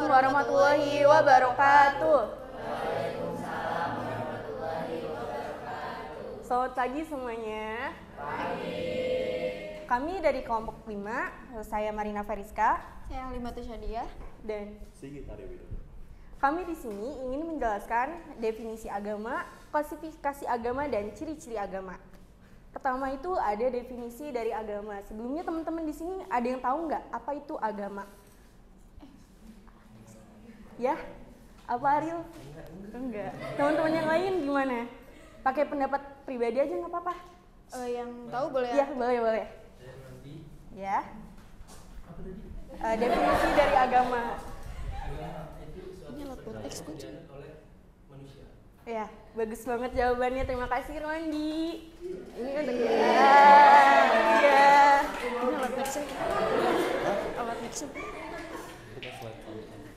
warahmatullahi wabarakatuh. Selamat pagi semuanya. Kami dari kelompok 5, saya Marina Fariska, saya Halimatu Syadia, dan Sigit Ariwidodo. Kami di sini ingin menjelaskan definisi agama, klasifikasi agama, dan ciri-ciri agama. Pertama itu ada definisi dari agama. Sebelumnya teman-teman di sini ada yang tahu nggak apa itu agama? Ya? Apa Ariel? Enggak. Teman-teman yang lain gimana? Pakai pendapat pribadi aja nggak apa-apa. Yang tahu boleh ya? Boleh. Ya. Definisi dari agama. Ini alat buat teks kunci. Ya, bagus banget jawabannya. Terima kasih Rondi. Ini untuk kita. Iya. Ini alat teks. Alat teks.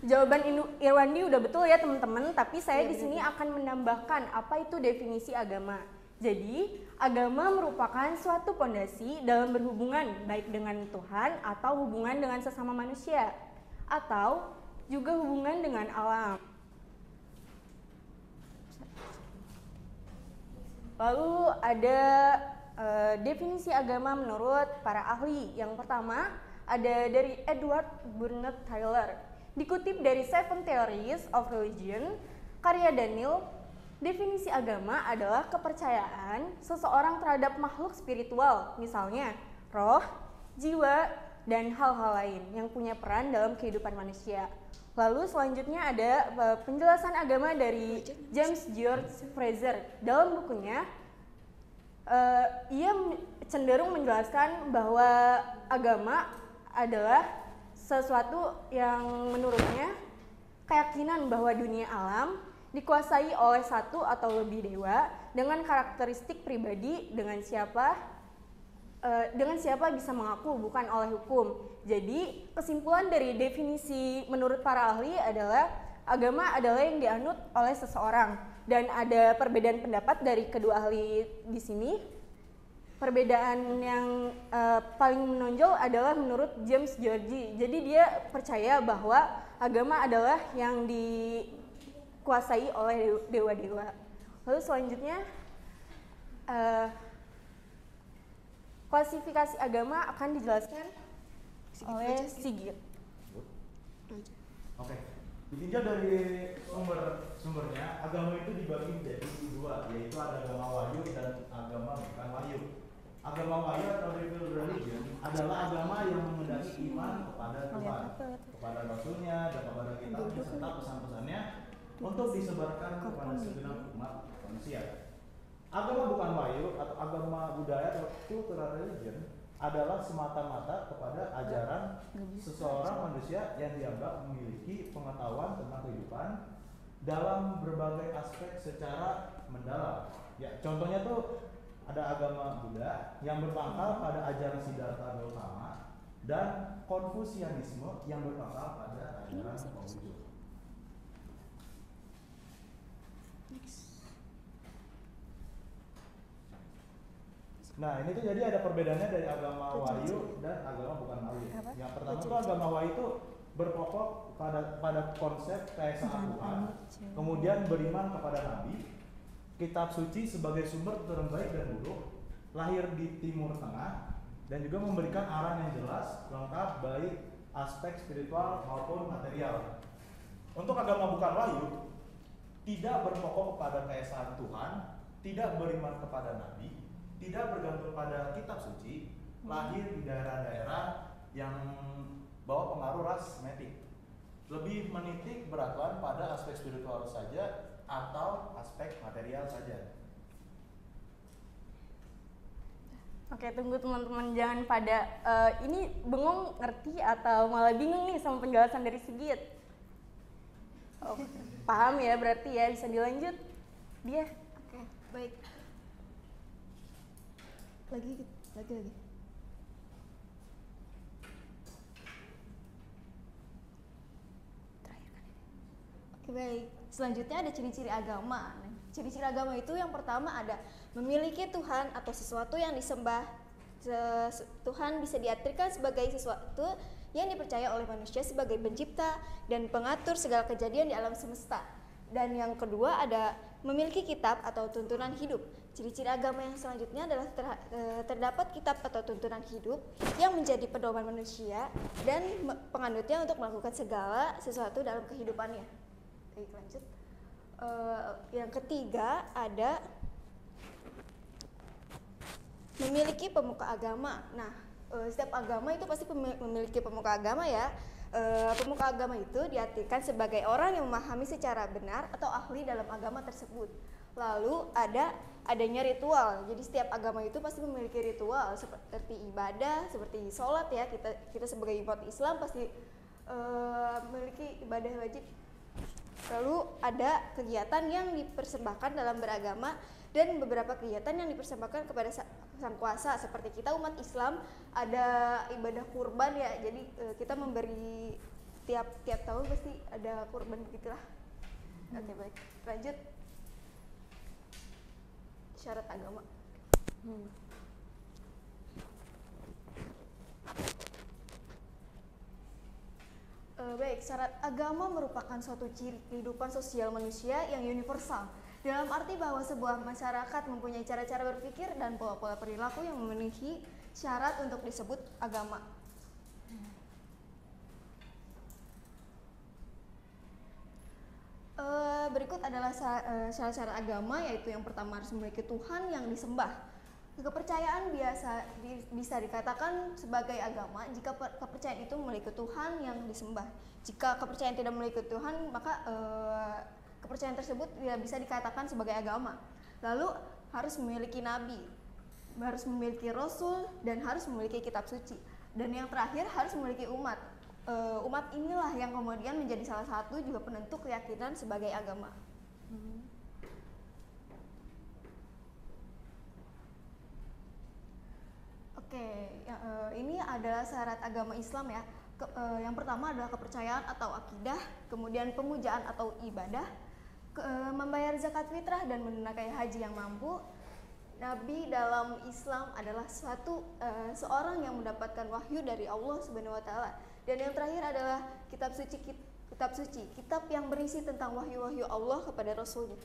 Jawaban Irwandi udah betul ya teman-teman, tapi saya di sini akan menambahkan apa itu definisi agama. Jadi, agama merupakan suatu pondasi dalam berhubungan baik dengan Tuhan atau hubungan dengan sesama manusia atau juga hubungan dengan alam. Lalu ada definisi agama menurut para ahli. Yang pertama ada dari Edward Burnett Taylor. Dikutip dari Seven Theories of Religion, karya Daniel, definisi agama adalah kepercayaan seseorang terhadap makhluk spiritual, misalnya roh, jiwa, dan hal-hal lain yang punya peran dalam kehidupan manusia. Lalu selanjutnya ada penjelasan agama dari James George Fraser. Dalam bukunya, ia cenderung menjelaskan bahwa agama adalah sesuatu yang menurutnya keyakinan bahwa dunia alam dikuasai oleh satu atau lebih dewa dengan karakteristik pribadi dengan siapa bisa mengaku, bukan oleh hukum. Jadi kesimpulan dari definisi menurut para ahli adalah agama adalah yang dianut oleh seseorang, dan ada perbedaan pendapat dari kedua ahli di sini. Perbedaan yang paling menonjol adalah menurut James George. Jadi dia percaya bahwa agama adalah yang dikuasai oleh dewa-dewa. Lalu selanjutnya klasifikasi agama akan dijelaskan oleh Sigit. Oke. Ditinjau dari sumbernya, agama itu dibagi menjadi dua, yaitu ada agama wahyu dan agama bukan wahyu. Agama wahyu atau revealed religion adalah agama yang menghendaki iman kepada Tuhan, kepada Rasulnya, dan kepada kitabnya serta pesan-pesannya untuk disebarkan kepada segenap umat manusia. Agama bukan wahyu atau agama budaya atau cultural religion adalah semata-mata kepada ajaran seseorang manusia yang dianggap memiliki pengetahuan tentang kehidupan dalam berbagai aspek secara mendalam. Ya, contohnya tuh ada agama Buddha yang berpangkal pada ajaran Siddhartha Gautama dan Konfusianisme yang berpangkal pada ajaran Konghucu. Nah, ini tuh jadi ada perbedaannya dari agama wahyu dan agama bukan wahyu. Yang pertama tuh agama wahyu itu berpokok pada konsep keesaan Tuhan, kemudian beriman kepada nabi, kitab suci sebagai sumber terbaik dan buruk, lahir di Timur Tengah, dan juga memberikan arahan yang jelas, lengkap baik aspek spiritual maupun material. Untuk agama bukan wahyu, tidak berpokok kepada keesaan Tuhan, tidak beriman kepada nabi, tidak bergantung pada kitab suci, lahir di daerah-daerah yang bawa pengaruh ras Semitic, lebih menitik beratkan pada aspek spiritual saja atau aspek material saja. Oke, tunggu teman-teman, jangan pada ini bengong ngerti atau malah bingung nih sama penjelasan dari Sigit. Oh, paham ya berarti ya, bisa dilanjut dia. Oke, baik. Lagi. Oke, baik. Selanjutnya ada ciri-ciri agama. Ciri-ciri agama itu yang pertama ada memiliki Tuhan atau sesuatu yang disembah. Tuhan bisa diartikan sebagai sesuatu yang dipercaya oleh manusia sebagai pencipta dan pengatur segala kejadian di alam semesta. Dan yang kedua ada memiliki kitab atau tuntunan hidup. Ciri-ciri agama yang selanjutnya adalah terdapat kitab atau tuntunan hidup yang menjadi pedoman manusia dan penganutnya untuk melakukan segala sesuatu dalam kehidupannya. Baik, lanjut. Yang ketiga ada memiliki pemuka agama. Nah, setiap agama itu pasti memiliki pemuka agama ya. Pemuka agama itu diartikan sebagai orang yang memahami secara benar atau ahli dalam agama tersebut. Lalu adanya ritual. Jadi setiap agama itu pasti memiliki ritual seperti ibadah, seperti sholat ya. Kita sebagai umat Islam pasti memiliki ibadah wajib. Lalu ada kegiatan yang dipersembahkan dalam beragama dan beberapa kegiatan yang dipersembahkan kepada sang kuasa. Seperti kita umat Islam ada ibadah kurban ya, jadi kita memberi tiap tahun pasti ada kurban begitulah. Oke, baik, lanjut. Syarat agama. Baik, syarat agama merupakan suatu ciri kehidupan sosial manusia yang universal. Dalam arti bahwa sebuah masyarakat mempunyai cara-cara berpikir dan pola-pola perilaku yang memenuhi syarat untuk disebut agama. Berikut adalah syarat-syarat agama, yaitu yang pertama harus memiliki Tuhan yang disembah. Kepercayaan bisa dikatakan sebagai agama jika kepercayaan itu memiliki Tuhan yang disembah. Jika kepercayaan tidak memiliki Tuhan, maka kepercayaan tersebut tidak bisa dikatakan sebagai agama. Lalu harus memiliki nabi, harus memiliki rasul, dan harus memiliki kitab suci. Dan yang terakhir harus memiliki umat. Umat inilah yang kemudian menjadi salah satu juga penentu keyakinan sebagai agama. Oke, ini adalah syarat agama Islam ya. Yang pertama adalah kepercayaan atau akidah, kemudian pemujaan atau ibadah, membayar zakat fitrah dan menunaikan haji yang mampu. Nabi dalam Islam adalah seorang yang mendapatkan wahyu dari Allah Subhanahu wa taala. Dan yang terakhir adalah kitab suci, kitab yang berisi tentang wahyu-wahyu Allah kepada Rasulnya.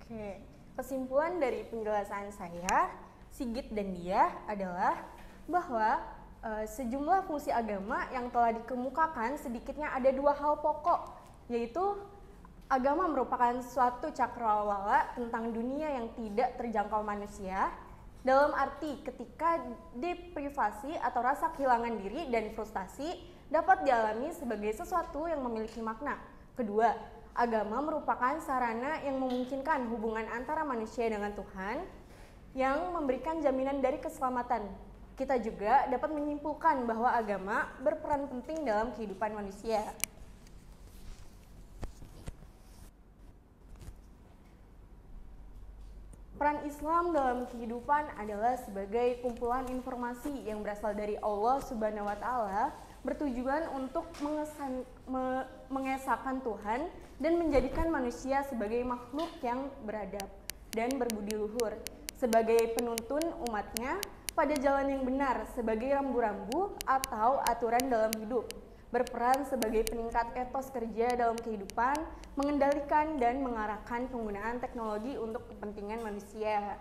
Oke, kesimpulan dari penjelasan saya, Sigit dan Dia adalah bahwa sejumlah fungsi agama yang telah dikemukakan sedikitnya ada dua hal pokok, yaitu agama merupakan suatu cakrawala tentang dunia yang tidak terjangkau manusia, dalam arti ketika deprivasi atau rasa kehilangan diri dan frustasi dapat dialami sebagai sesuatu yang memiliki makna. Kedua, agama merupakan sarana yang memungkinkan hubungan antara manusia dengan Tuhan yang memberikan jaminan dari keselamatan. Kita juga dapat menyimpulkan bahwa agama berperan penting dalam kehidupan manusia. Peran Islam dalam kehidupan adalah sebagai kumpulan informasi yang berasal dari Allah Subhanahu wa taala, bertujuan untuk mengesahkan Tuhan dan menjadikan manusia sebagai makhluk yang beradab dan berbudi luhur, sebagai penuntun umatnya pada jalan yang benar, sebagai rambu-rambu atau aturan dalam hidup, berperan sebagai peningkat etos kerja dalam kehidupan, mengendalikan dan mengarahkan penggunaan teknologi untuk kepentingan manusia.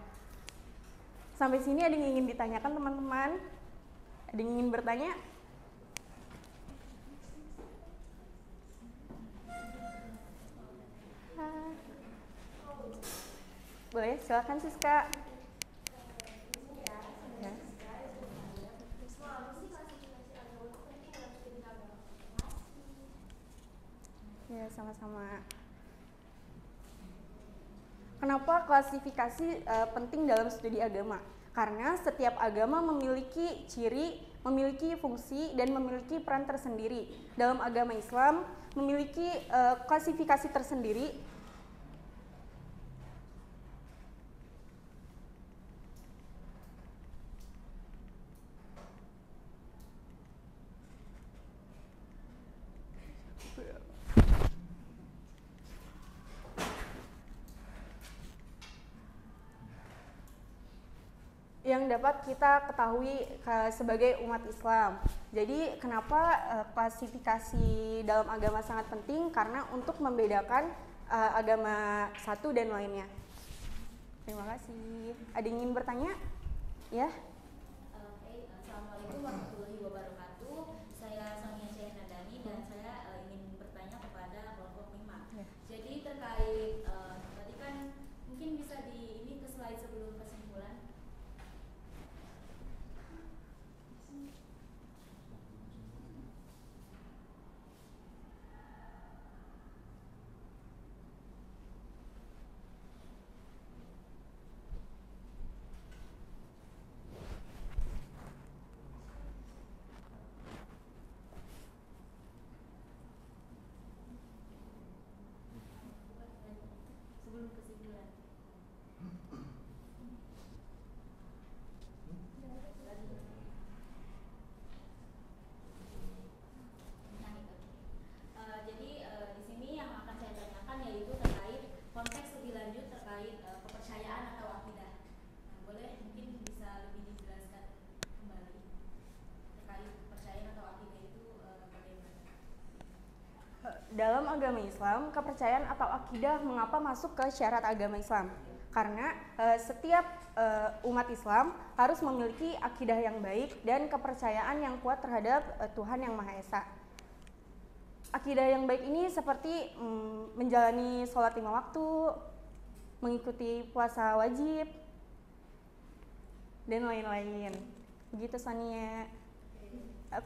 Sampai sini ada yang ingin ditanyakan teman-teman? Ada yang ingin bertanya? Boleh, silakan Siska. Ya, sama-sama. Kenapa klasifikasi penting dalam studi agama? Karena setiap agama memiliki ciri, memiliki fungsi, dan memiliki peran tersendiri. Dalam agama Islam memiliki klasifikasi tersendiri. yang dapat kita ketahui sebagai umat Islam. Jadi kenapa klasifikasi dalam agama sangat penting? Karena untuk membedakan agama satu dan lainnya. Terima kasih. Ada yang ingin bertanya? Ya. Assalamualaikum warahmatullahi wabarakatuh. Saya Sonia Syahnadani dan saya ingin bertanya kepada kelompok 5. Ya. Jadi terkait tadi kan mungkin bisa ini ke slide sebelum kesimpulan. Sebelum kesimpulan. Jadi di sini yang akan saya tanyakan yaitu terkait konteks lebih lanjut terkait kepercayaan atau akidah. Nah, boleh mungkin bisa lebih dijelaskan kembali terkait kepercayaan atau akidah itu bagaimana? Dalam agama Islam, kepercayaan atau akidah mengapa masuk ke syarat agama Islam? Karena setiap umat Islam harus memiliki akidah yang baik dan kepercayaan yang kuat terhadap Tuhan Yang Maha Esa. Akidah yang baik ini seperti menjalani sholat 5 waktu, mengikuti puasa wajib, dan lain-lain. Begitu Sania.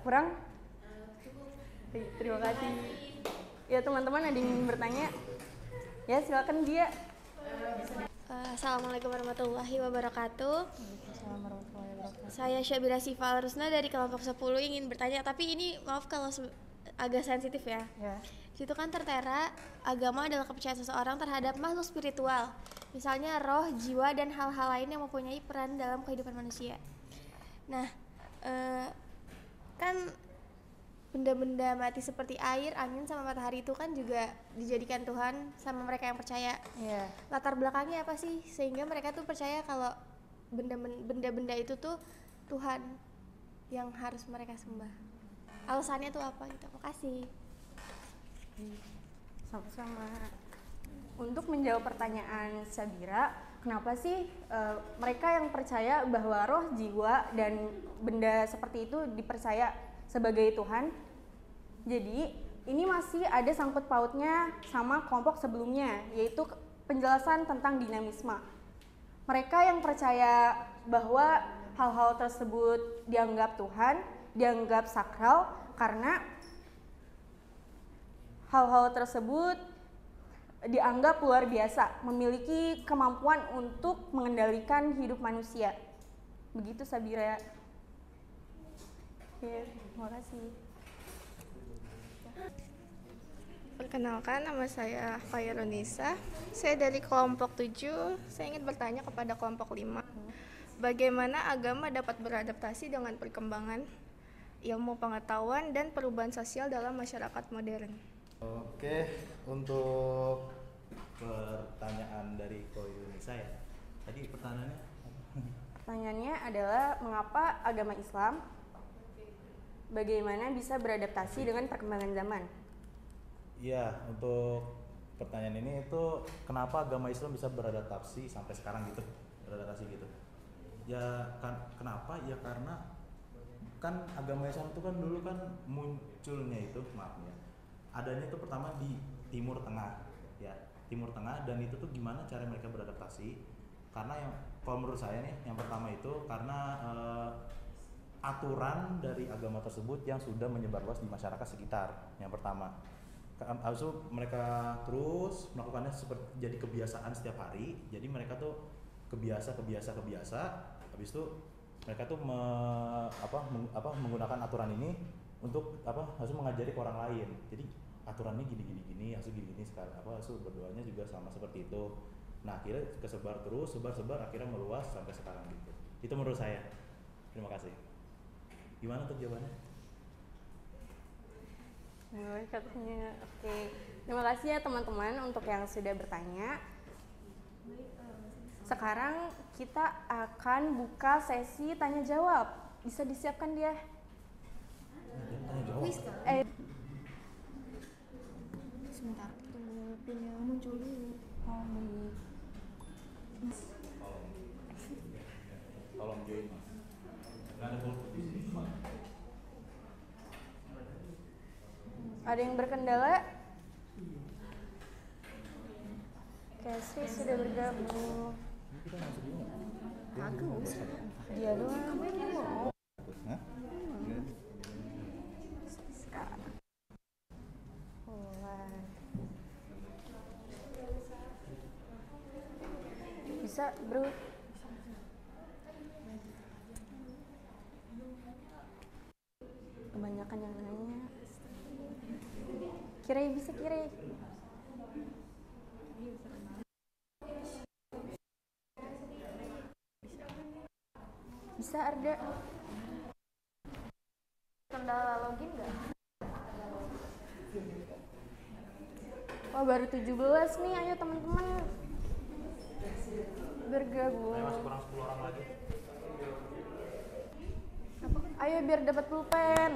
Kurang? Cukup. Terima kasih. Ya teman-teman ada yang ingin bertanya? Ya silakan dia. Assalamualaikum warahmatullahi wabarakatuh. Assalamualaikum warahmatullahi wabarakatuh. Saya Syabira Sifa Al-Rusna dari kelompok 10 ingin bertanya, tapi ini maaf kalau agak sensitif ya. Ya. Situ kan tertera agama adalah kepercayaan seseorang terhadap makhluk spiritual, misalnya roh, jiwa, dan hal-hal lain yang mempunyai peran dalam kehidupan manusia. Nah, kan benda-benda mati seperti air, angin, sama matahari itu kan juga dijadikan Tuhan sama mereka yang percaya. Iya. Latar belakangnya apa sih sehingga mereka tuh percaya kalau benda-benda itu tuh Tuhan yang harus mereka sembah? Alasannya tuh apa gitu? Makasih. Sama-sama. Untuk menjawab pertanyaan Syabira, kenapa sih mereka yang percaya bahwa roh, jiwa, dan benda seperti itu dipercaya sebagai Tuhan? Jadi ini masih ada sangkut pautnya sama kelompok sebelumnya, yaitu penjelasan tentang dinamisme. Mereka yang percaya bahwa hal-hal tersebut dianggap Tuhan, dianggap sakral, karena hal-hal tersebut dianggap luar biasa, memiliki kemampuan untuk mengendalikan hidup manusia. Begitu Sabira. Oke, terima kasih. Perkenalkan, nama saya Khairunisa. Saya dari kelompok 7. Saya ingin bertanya kepada kelompok 5. Bagaimana agama dapat beradaptasi dengan perkembangan ilmu pengetahuan dan perubahan sosial dalam masyarakat modern? Oke, untuk pertanyaan dari Khairunisa ya. Tadi pertanyaannya? Pertanyaannya adalah mengapa agama Islam bagaimana bisa beradaptasi dengan perkembangan zaman? Iya, untuk pertanyaan ini itu kenapa agama Islam bisa beradaptasi sampai sekarang gitu, beradaptasi gitu. Ya kan, kenapa? Ya karena kan agama Islam itu kan dulu kan munculnya itu, maaf ya, adanya itu pertama di Timur Tengah, ya Timur Tengah, dan itu tuh gimana cara mereka beradaptasi? Karena yang kalau menurut saya nih, yang pertama itu karena aturan dari agama tersebut yang sudah menyebar luas di masyarakat sekitar, yang pertama. Habis itu mereka terus melakukannya seperti jadi kebiasaan setiap hari. Jadi mereka tuh kebiasa. Habis itu mereka tuh menggunakan aturan ini untuk harus mengajari ke orang lain. Jadi aturannya gini, harus gini sekarang harus berdoanya juga sama seperti itu. Nah, akhirnya kesebar terus, sebar akhirnya meluas sampai sekarang gitu. Itu menurut saya. Terima kasih. Gimana untuk jawabannya? Katanya, oke. Terima kasih ya teman-teman untuk yang sudah bertanya. Sekarang kita akan buka sesi tanya jawab. Bisa disiapkan dia. Kuis kan? Sebentar, tunggu pinnya muncul dulu. Oh, baik. Tolong join mas. Nggak ada pulpen di sini. Ada yang berkendala? Oke, Sri sudah bergabung. Bagus. Dia doang. Hah? Sekarang. Mulai. Bisa, bro. Kebanyakan yang nanya. Kirai bisa, Kirai. Bisa, Arda. Kendala login nggak? Wah, baru 17 nih. Ayo teman-teman bergabung. Masih kurang 10 orang lagi. Ayo biar dapat pulpen.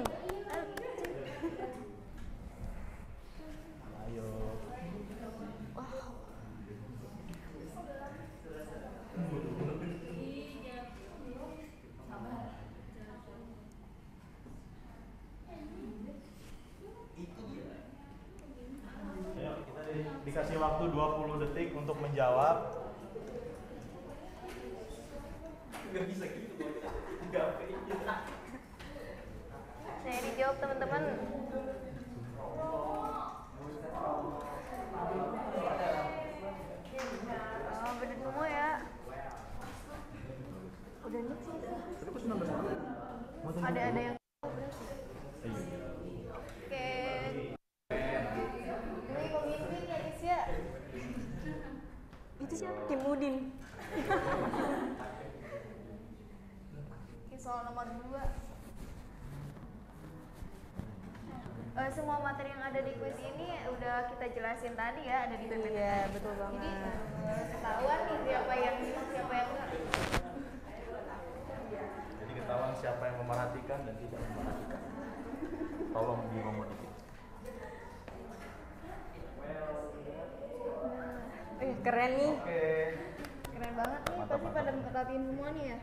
Ayo. Ayo, kita dikasih waktu 20 detik untuk menjawab. Nggak bisa gitu. Saya dijawab teman-teman. Oh, bener semua ya. Udah nih sih. Ada yang. Oke. Ini pemimpin ya guys ya. Itu siapa? Kim Udin. Oke, soal nomor 2. Semua materi yang ada di kuis ini udah kita jelasin tadi ya, ada di PPT. Iya, betul banget. Jadi ketahuan nih siapa yang enggak. Jadi ketahuan siapa yang memerhatikan dan tidak memerhatikan. Tolong dimodifikasi. Keren nih. Oke. Keren banget nih, pasti pada rapiin semua nih ya.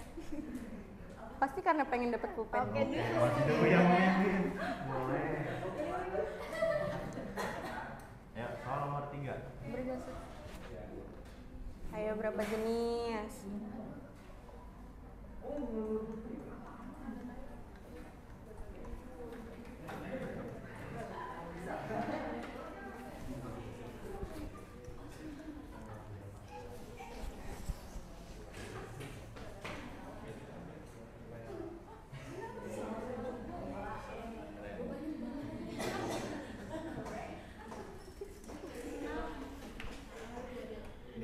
Pasti karena pengen dapat pulpen. Oke, dulu. Masih dulu yang mimpin. Boleh. Ya, soal nomor 3. Ayo berapa jenis?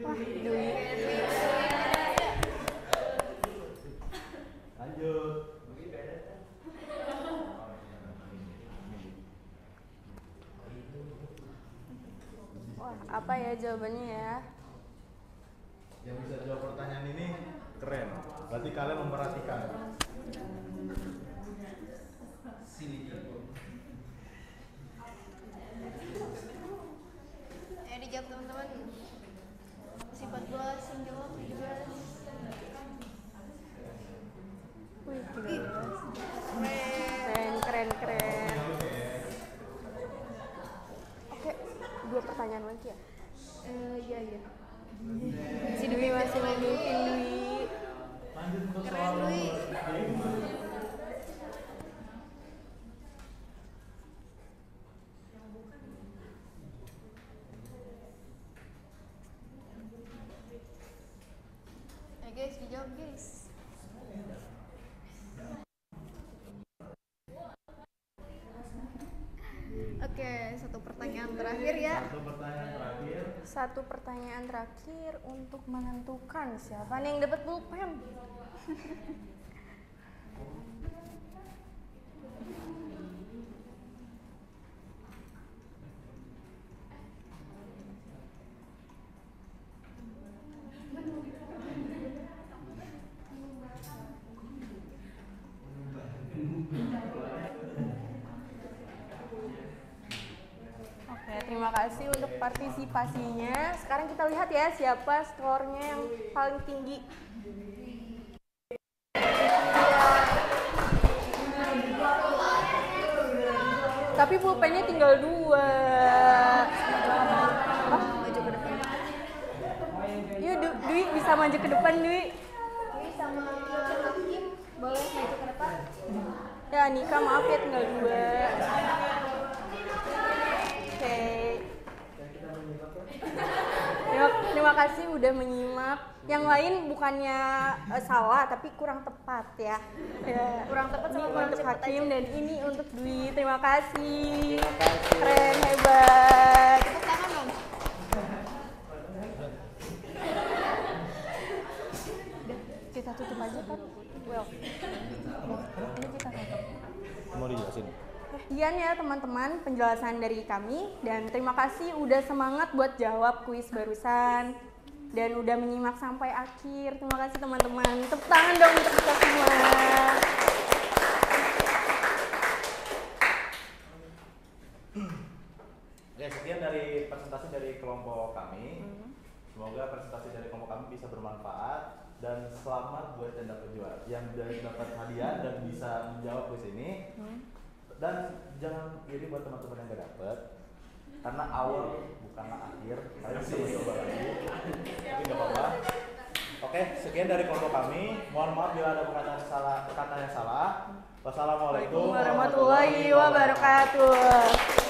Wah, Dwi. Lanjut. Wah, apa ya jawabannya ya? Yang bisa jawab pertanyaan ini keren. Berarti kalian memperhatikan. Ya dijawab teman-teman. Sifat 14 yang jawab 17. Wih, 13. Keren. Oke, 2 pertanyaan lagi ya? Iya. Si Dwi masih memimpin, Dwi. Lanjut untuk Keren, soal Dwi. nomor 5. Guys, dijawab guys. Oke, satu pertanyaan terakhir ya. Satu pertanyaan terakhir. Satu pertanyaan terakhir untuk menentukan siapa nih yang dapat pulpen. kasih untuk partisipasinya. Sekarang kita lihat ya siapa skornya yang paling tinggi. Tapi pulpennya tinggal 2. Maju ke depan. Yuk Dwi bisa maju ke depan Dwi. Dwi sama Hakim boleh maju ke depan. Ya Nika maaf ya tinggal 2. Oke. Terima kasih udah menyimak. Yang lain bukannya salah tapi kurang tepat ya. Kurang tepat Ini sama kurang untuk cepat Hakim aja. dan ini untuk Dwi. Terima kasih. Keren, hebat. Tepuk tangan dong. Kita tutup aja kan. Well. Ini kita tutup. Mau dijelasin? Sekian ya teman-teman penjelasan dari kami dan terima kasih udah semangat buat jawab kuis barusan dan udah menyimak sampai akhir. Terima kasih teman-teman. Tepuk tangan dong untuk kita semua. Oke, sekian dari presentasi dari kelompok kami. Semoga presentasi dari kelompok kami bisa bermanfaat dan selamat buat yang dapat hadiah dan bisa menjawab kuis ini. Dan jangan iri buat teman-teman yang gak dapet, karena awal bukanlah akhir. Kalian bisa mencoba lagi, tapi gak apa-apa. Oke, sekian dari kelompok kami. Mohon maaf bila ada kata yang salah. Wassalamualaikum Warahmatullahi wabarakatuh.